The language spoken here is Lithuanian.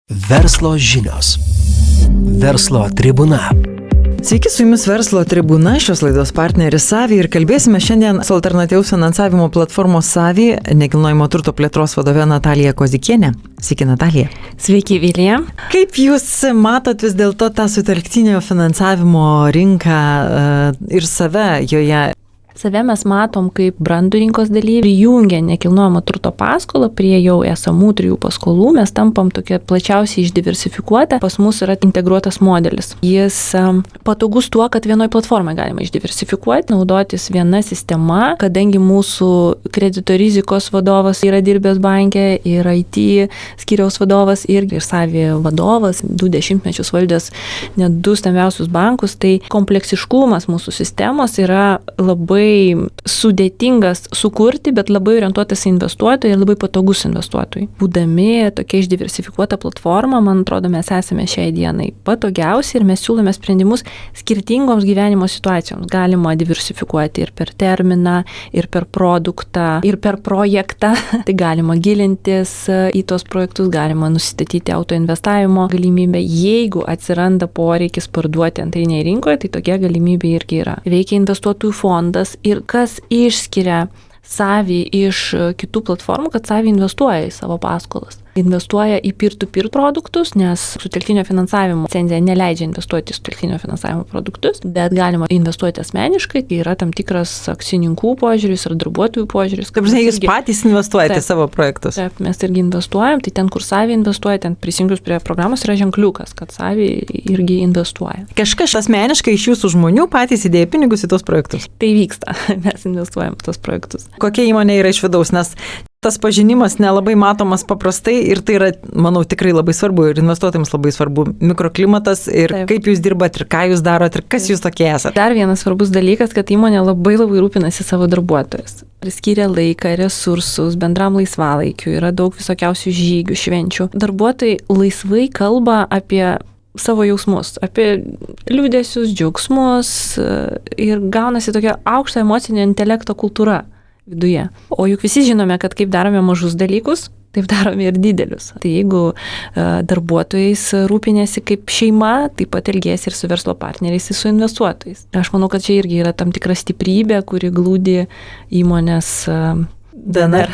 Verslo žinios. Verslo tribūna. Sveiki, su jumis Verslo tribūna, šios laidos partneris Savi ir kalbėsime šiandien su alternatyvaus finansavimo platformos Savi nekilnojamo turto plėtros vadove Natalija Kozikienė. Sveiki, Natalija. Sveiki, Vilija. Kaip jūs matot vis dėlto tą sutelktinio finansavimo rinką ir save joje? Save mes matom kaip brandų rinkos dalyvį, jungia nekilnojamo turto paskolą prie jau esamų 3 paskolų, mes tampam tokia plačiausiai išdiversifikuota, pas mus yra integruotas modelis. Jis patogus tuo, kad vienoj platformai galima išdiversifikuoti, naudotis viena sistema, kadangi mūsų kredito rizikos vadovas yra dirbęs banke ir IT skyriaus vadovas ir Savi vadovas, 20 metus valdęs net 2 stambiausius bankus, tai kompleksiškumas mūsų sistemos yra labai sudėtingas sukurti, bet labai orientuotas į investuotojų ir labai patogus investuotojui. Būdami tokia išdiversifikuota platforma, man atrodo, mes esame šiai dienai patogiausi ir mes siūlome sprendimus skirtingoms gyvenimo situacijoms. Galima diversifikuoti ir per terminą, ir per produktą, ir per projektą. Tai galima gilintis į tos projektus, galima nusistatyti autoinvestavimo galimybę. Jeigu atsiranda poreikis parduoti antrinėje rinkoje, tai tokia galimybė irgi yra. Veikia investuotojų fondas. Ir kas išskiria Savi iš kitų platformų, kad Savi investuoja į savo paskolas. Investuoja į peer-to-peer produktus, nes sutelktinio finansavimo licenzija neleidžia investuoti į sutelktinio finansavimo produktus, bet galima investuoti asmeniškai, tai yra tam tikras akcininkų požiūris ir darbuotojų požiūris. Kaip žinai, jūs patys investuojate į savo projektus. Taip, mes irgi investuojam, tai ten, kur Savi investuoja, ten prisijungus prie programos yra ženkliukas, kad Savi irgi investuoja. Kažkas asmeniškai iš jūsų žmonių patys įdėjo pinigus į tos projektus. Tai vyksta, mes investuojam į tos projektus. Kokia įmonė yra iš vidaus, nes tas pažinimas nelabai matomas paprastai ir tai yra, manau, tikrai labai svarbu ir investuotojams labai svarbu mikroklimatas ir Taip. Kaip jūs dirbat ir ką jūs darot ir kas jūs tokie esate. Dar vienas svarbus dalykas, kad įmonė labai rūpinasi savo darbuotojais. Skiria laiką, resursus, bendram laisvalaikiu, yra daug visokiausių žygių, švenčių. Darbuotojai laisvai kalba apie savo jausmus, apie liūdesius, džiaugsmus ir gaunasi tokia aukšta emocinio intelekto kultūra viduje. O juk visi žinome, kad kaip darome mažus dalykus, taip darome ir didelius. Tai jeigu darbuotojais rūpinėsi kaip šeima, taip pat elgiesi ir su verslo partneriais, ir su investuotojais. Aš manau, kad čia irgi yra tam tikra stiprybė, kuri glūdi įmonės DNR.